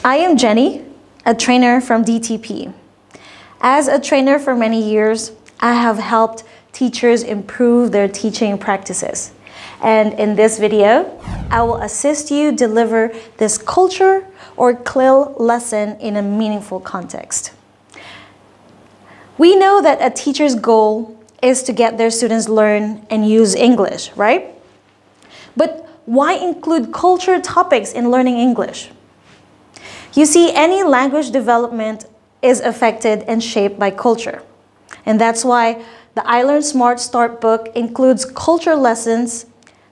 I am Jenny, a trainer from DTP. As a trainer for many years, I have helped teachers improve their teaching practices. And in this video, I will assist you deliver this culture or CLIL lesson in a meaningful context. We know that a teacher's goal is to get their students learn and use English, right? But why include culture topics in learning English? You see, any language development is affected and shaped by culture. And that's why the iLearn Smart Start book includes culture lessons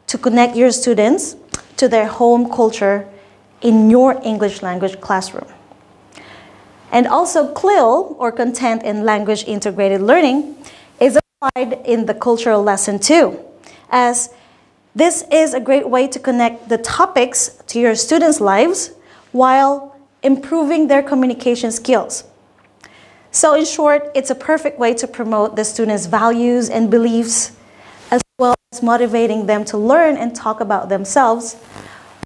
to connect your students to their home culture in your English language classroom. And also CLIL, or Content in Language Integrated Learning, is applied in the cultural lesson too, as this is a great way to connect the topics to your students' lives while improving their communication skills. So in short, it's a perfect way to promote the students' values and beliefs, as well as motivating them to learn and talk about themselves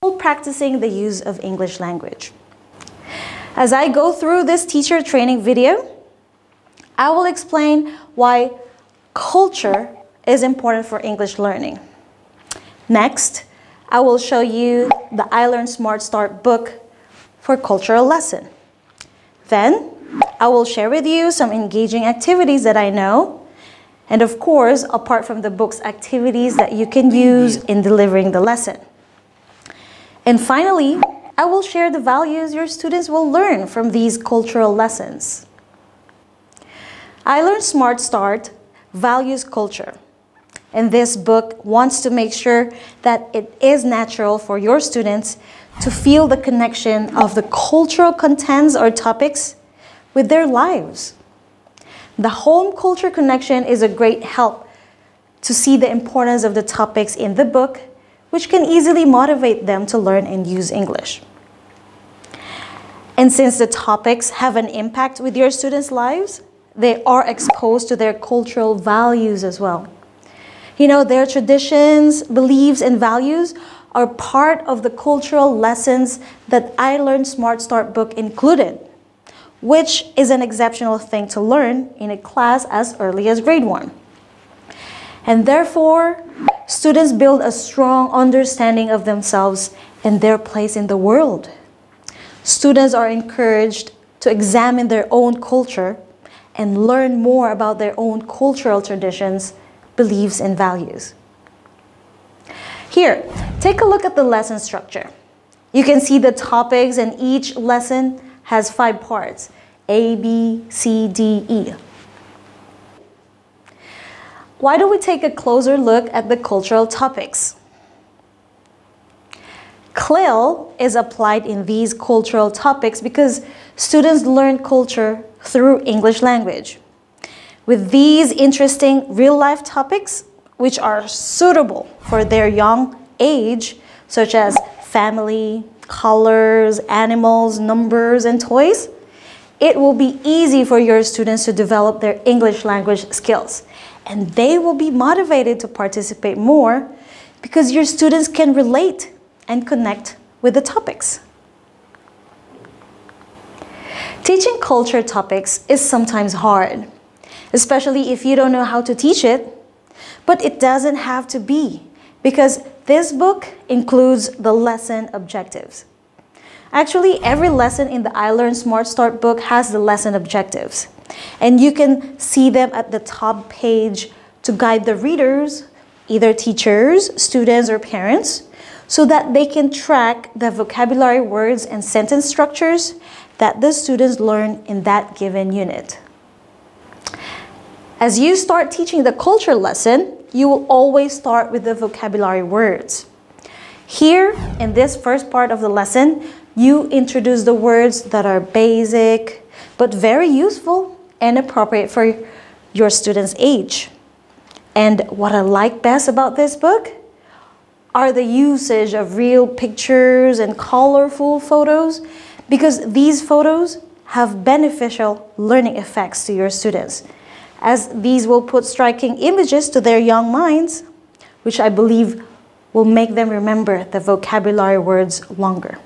while practicing the use of English language. As I go through this teacher training video, I will explain why culture is important for English learning. Next, I will show you the iLearn Smart Start book for cultural lesson. Then, I will share with you some engaging activities that I know, and of course, apart from the book's activities that you can use in delivering the lesson. And finally, I will share the values your students will learn from these cultural lessons. iLearn Smart Start values culture, and this book wants to make sure that it is natural for your students to feel the connection of the cultural contents or topics with their lives. The home culture connection is a great help to see the importance of the topics in the book, which can easily motivate them to learn and use English. And since the topics have an impact with your students' lives, they are exposed to their cultural values as well. You know, their traditions, beliefs, and values are part of the cultural lessons that iLearn Smart Start book included, which is an exceptional thing to learn in a class as early as grade 1. And therefore, students build a strong understanding of themselves and their place in the world. Students are encouraged to examine their own culture and learn more about their own cultural traditions, beliefs, and values. Here, take a look at the lesson structure. You can see the topics, and each lesson has 5 parts: A, B, C, D, E. Why don't we take a closer look at the cultural topics? CLIL is applied in these cultural topics because students learn culture through English language. With these interesting real-life topics, which are suitable for their young age, such as family, colors, animals, numbers, and toys, it will be easy for your students to develop their English language skills, and they will be motivated to participate more because your students can relate and connect with the topics. Teaching culture topics is sometimes hard, especially if you don't know how to teach it, but it doesn't have to be, because this book includes the lesson objectives. Actually, every lesson in the iLearn Smart Start book has the lesson objectives, and you can see them at the top page to guide the readers, either teachers, students, or parents, so that they can track the vocabulary words and sentence structures that the students learn in that given unit. As you start teaching the culture lesson, you will always start with the vocabulary words. Here, in this first part of the lesson, you introduce the words that are basic, but very useful and appropriate for your students' age. And what I like best about this book are the usage of real pictures and colorful photos, because these photos have beneficial learning effects to your students, as these will put striking images to their young minds, which I believe will make them remember the vocabulary words longer.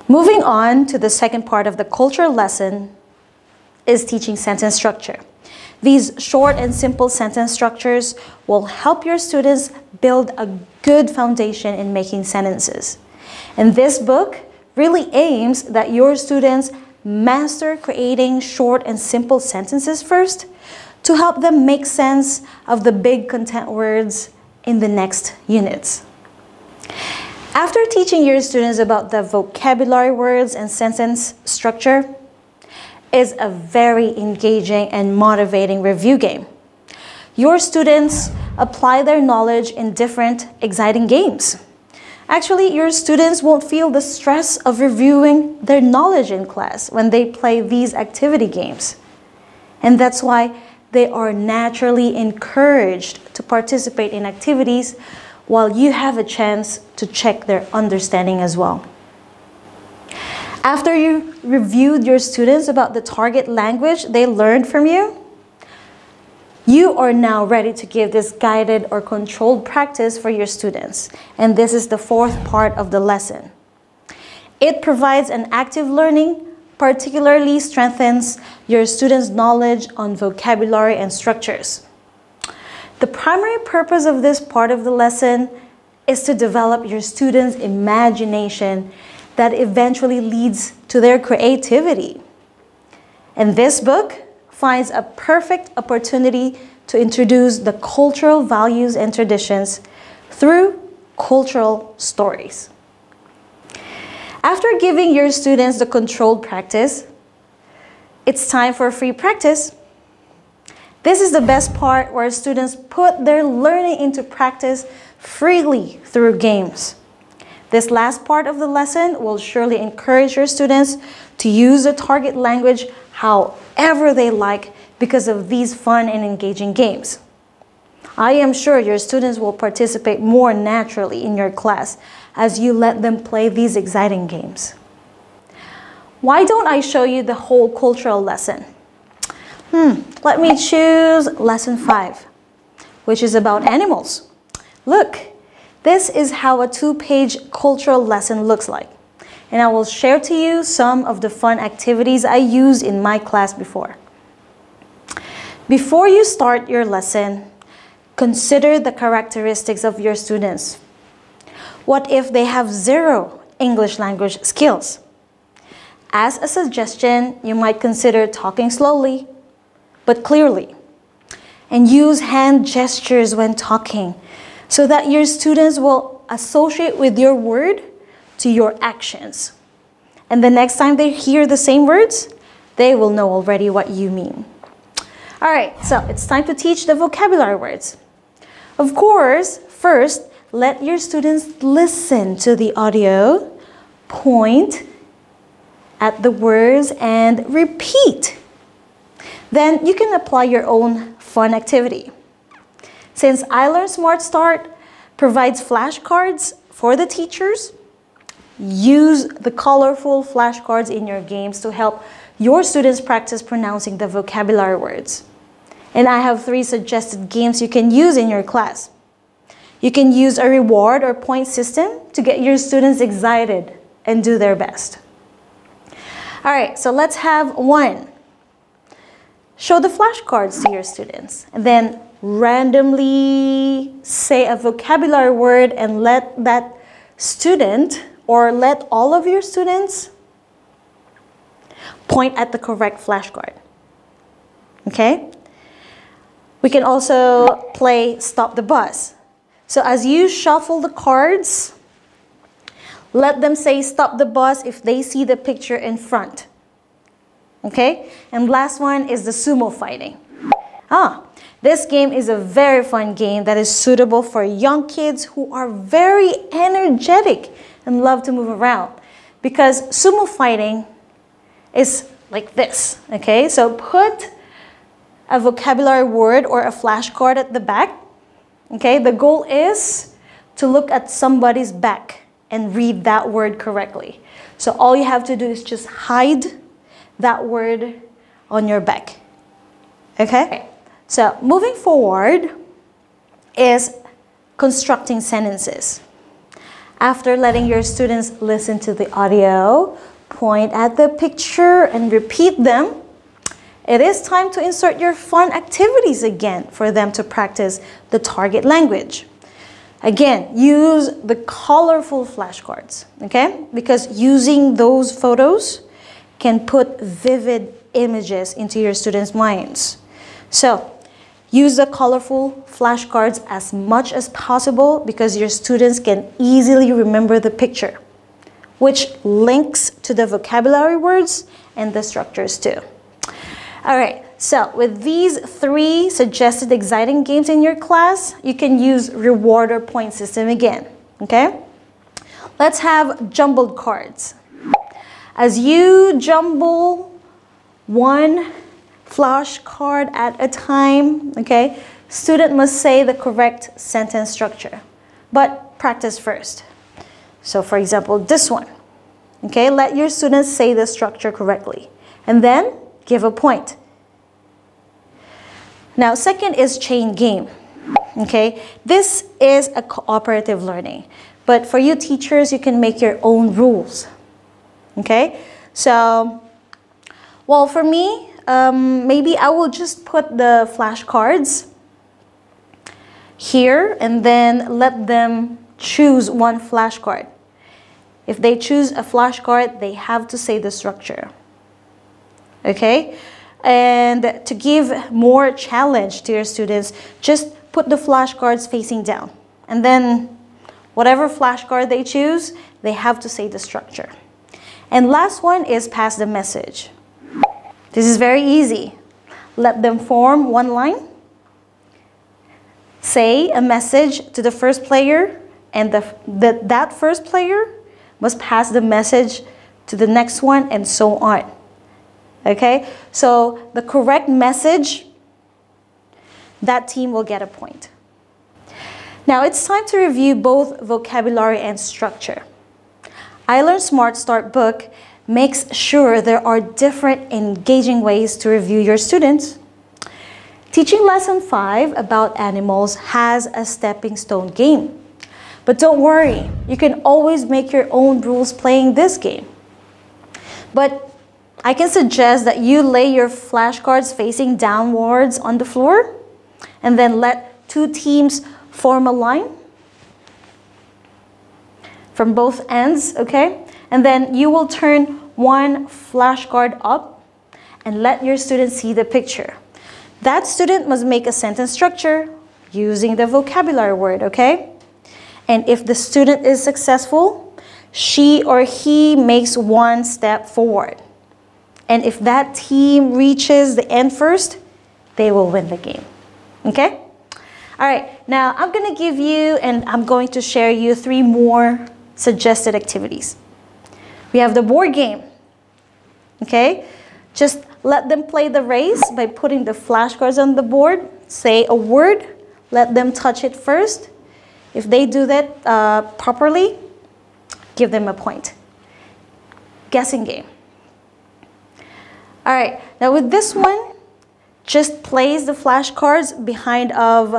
Moving on to the second part of the cultural lesson is teaching sentence structure. These short and simple sentence structures will help your students build a good foundation in making sentences. And this book really aims that your students master creating short and simple sentences first to help them make sense of the big content words in the next units. After teaching your students about the vocabulary words and sentence structure is a very engaging and motivating review game. Your students apply their knowledge in different exciting games. Actually, your students won't feel the stress of reviewing their knowledge in class when they play these activity games. And that's why they are naturally encouraged to participate in activities while you have a chance to check their understanding as well. After you reviewed your students about the target language they learned from you, you are now ready to give this guided or controlled practice for your students. And this is the fourth part of the lesson. It provides an active learning, particularly strengthens your students' knowledge on vocabulary and structures. The primary purpose of this part of the lesson is to develop your students' imagination that eventually leads to their creativity. And this book finds a perfect opportunity to introduce the cultural values and traditions through cultural stories. After giving your students the controlled practice, it's time for free practice. This is the best part where students put their learning into practice freely through games. This last part of the lesson will surely encourage your students to use the target language however they like because of these fun and engaging games. I am sure your students will participate more naturally in your class as you let them play these exciting games. Why don't I show you the whole cultural lesson? Let me choose lesson 5, which is about animals. Look, this is how a 2-page cultural lesson looks like. And I will share to you some of the fun activities I used in my class before. Before you start your lesson, consider the characteristics of your students. What if they have 0 English language skills? As a suggestion, you might consider talking slowly, but clearly, and use hand gestures when talking so that your students will associate with your word to your actions. And the next time they hear the same words, they will know already what you mean. All right, so it's time to teach the vocabulary words. Of course, first, let your students listen to the audio, point at the words, and repeat. Then you can apply your own fun activity. Since iLearnSmart provides flashcards for the teachers, use the colorful flashcards in your games to help your students practice pronouncing the vocabulary words. And I have 3 suggested games you can use in your class. You can use a reward or point system to get your students excited and do their best. All right, so let's have 1. Show the flashcards to your students, and then randomly say a vocabulary word and let that student or let all of your students point at the correct flashcard. Okay? We can also play Stop the Bus. So as you shuffle the cards, let them say stop the bus if they see the picture in front. Okay? And last one is the sumo fighting. This game is a very fun game that is suitable for young kids who are very energetic and love to move around. Because sumo fighting is like this. Okay? So put a vocabulary word or a flashcard at the back. Okay? The goal is to look at somebody's back and read that word correctly. So all you have to do is just hide that word on your back. Okay? So moving forward is constructing sentences. After letting your students listen to the audio, point at the picture and repeat them, it is time to insert your fun activities again for them to practice the target language. Again, use the colorful flashcards, okay? Because using those photos can put vivid images into your students' minds. So, use the colorful flashcards as much as possible because your students can easily remember the picture, which links to the vocabulary words and the structures too. All right, so with these 3 suggested exciting games in your class, you can use reward or point system again, okay? Let's have jumbled cards. As you jumble one flashcard at a time, okay, student must say the correct sentence structure, but practice first. So for example, this one, okay, let your students say the structure correctly, and then give a point. Now, second is chain game. Okay, this is a cooperative learning, but for you teachers, you can make your own rules. Okay, so, well, for me, maybe I will just put the flashcards here and then let them choose one flashcard. If they choose a flashcard, they have to say the structure. Okay, and to give more challenge to your students, just put the flashcards facing down, and then whatever flashcard they choose, they have to say the structure. And last one is pass the message. This is very easy. Let them form one line, say a message to the first player, and that first player must pass the message to the next one, and so on. Okay, so the correct message, that team will get a point. Now it's time to review both vocabulary and structure. iLearn Smart Start book makes sure there are different engaging ways to review your students. Teaching Lesson 5 about animals has a stepping stone game. But don't worry, you can always make your own rules playing this game. But I can suggest that you lay your flashcards facing downwards on the floor and then let 2 teams form a line from both ends, okay? And then you will turn one flashcard up and let your student see the picture. That student must make a sentence structure using the vocabulary word, okay? And if the student is successful, she or he makes one step forward. And if that team reaches the end first, they will win the game. Okay? All right, now I'm going to give you and I'm going to share you 3 more suggested activities. We have the board game. Okay? Just let them play the race by putting the flashcards on the board. Say a word. Let them touch it first. If they do that properly, give them a point. Guessing game. All right, now with this one, just place the flashcards behind of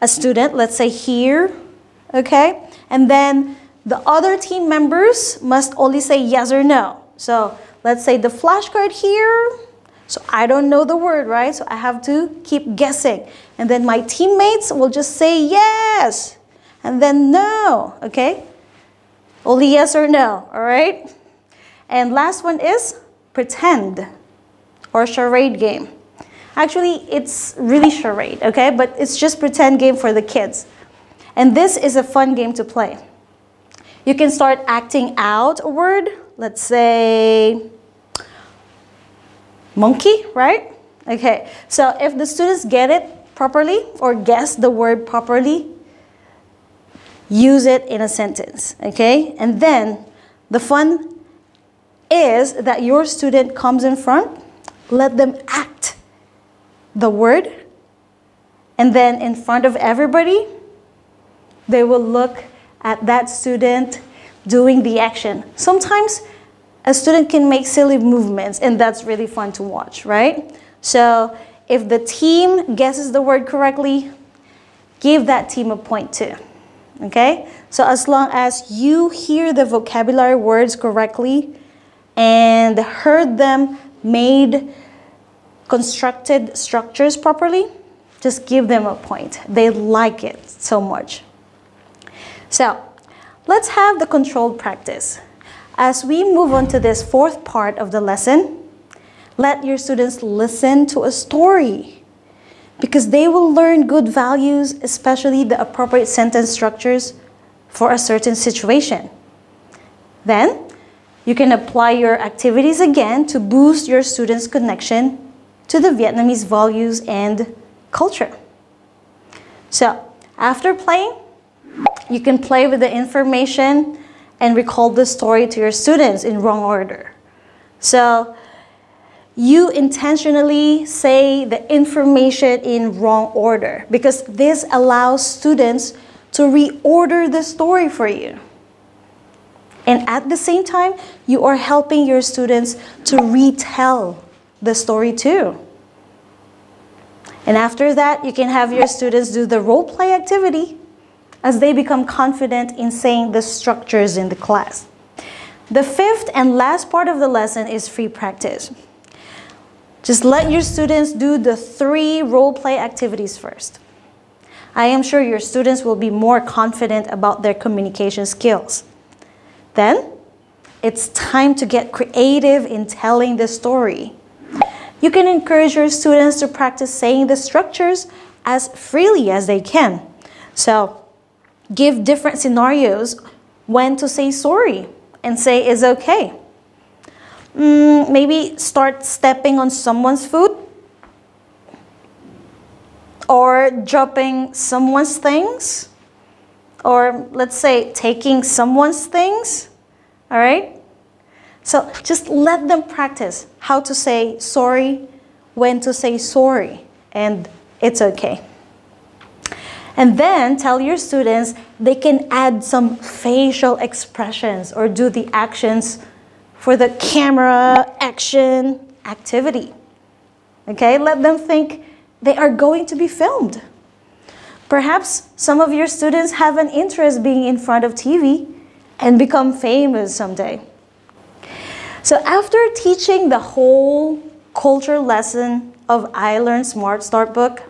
a student, let's say here, okay? And then the other team members must only say yes or no. So let's say the flashcard here, so I don't know the word, right? So I have to keep guessing. And then my teammates will just say yes, and then no, okay? Only yes or no, all right? And last one is pretend or charade game. Actually, it's really charade, okay? But it's just pretend game for the kids. And this is a fun game to play. You can start acting out a word. Let's say monkey, right? Okay, so if the students get it properly or guess the word properly, use it in a sentence, okay? And then the fun is that your student comes in front, let them act the word, and then in front of everybody, they will look at that student doing the action. Sometimes a student can make silly movements, and that's really fun to watch, right? So if the team guesses the word correctly, give that team a point too, Okay? So as long as you hear the vocabulary words correctly and heard them made constructed structures properly, just give them a point. They like it so much. So let's have the controlled practice. As we move on to this fourth part of the lesson, let your students listen to a story because they will learn good values, especially the appropriate sentence structures for a certain situation. Then, you can apply your activities again to boost your students' connection to the Vietnamese values and culture. So, after playing, you can play with the information and recall the story to your students in wrong order. So, you intentionally say the information in wrong order because this allows students to reorder the story for you. And at the same time, you are helping your students to retell the story too. And after that, you can have your students do the role play activity as they become confident in saying the structures in the class. The fifth and last part of the lesson is free practice. Just let your students do the 3 role play activities first. I am sure your students will be more confident about their communication skills. Then, it's time to get creative in telling the story. You can encourage your students to practice saying the structures as freely as they can. So, give different scenarios when to say sorry and say it's okay. Maybe start stepping on someone's foot or dropping someone's things, or let's say taking someone's things, all right? So just let them practice how to say sorry, when to say sorry, and it's okay. And then tell your students they can add some facial expressions or do the actions for the camera action activity. Okay, let them think they are going to be filmed. Perhaps some of your students have an interest being in front of TV and become famous someday. So after teaching the whole culture lesson of I Learn Smart Start book,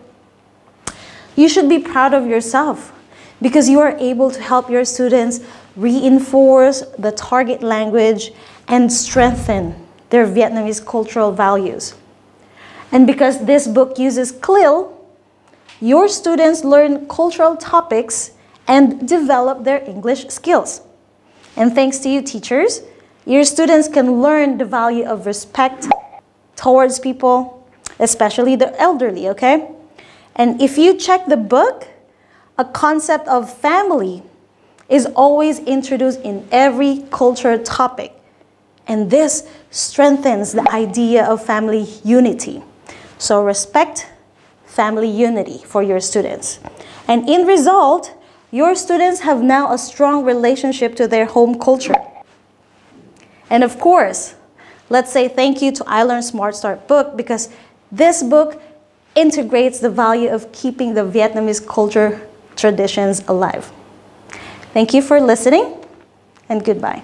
you should be proud of yourself because you are able to help your students reinforce the target language and strengthen their Vietnamese cultural values. And because this book uses CLIL, your students learn cultural topics and develop their English skills. And thanks to you teachers, your students can learn the value of respect towards people, especially the elderly, okay? And if you check the book, a concept of family is always introduced in every culture topic. And this strengthens the idea of family unity. So respect, family unity for your students. And in result, your students have now a strong relationship to their home culture. And of course, let's say thank you to I Learn Smart Start book because this book integrates the value of keeping the Vietnamese culture traditions alive. Thank you for listening and goodbye.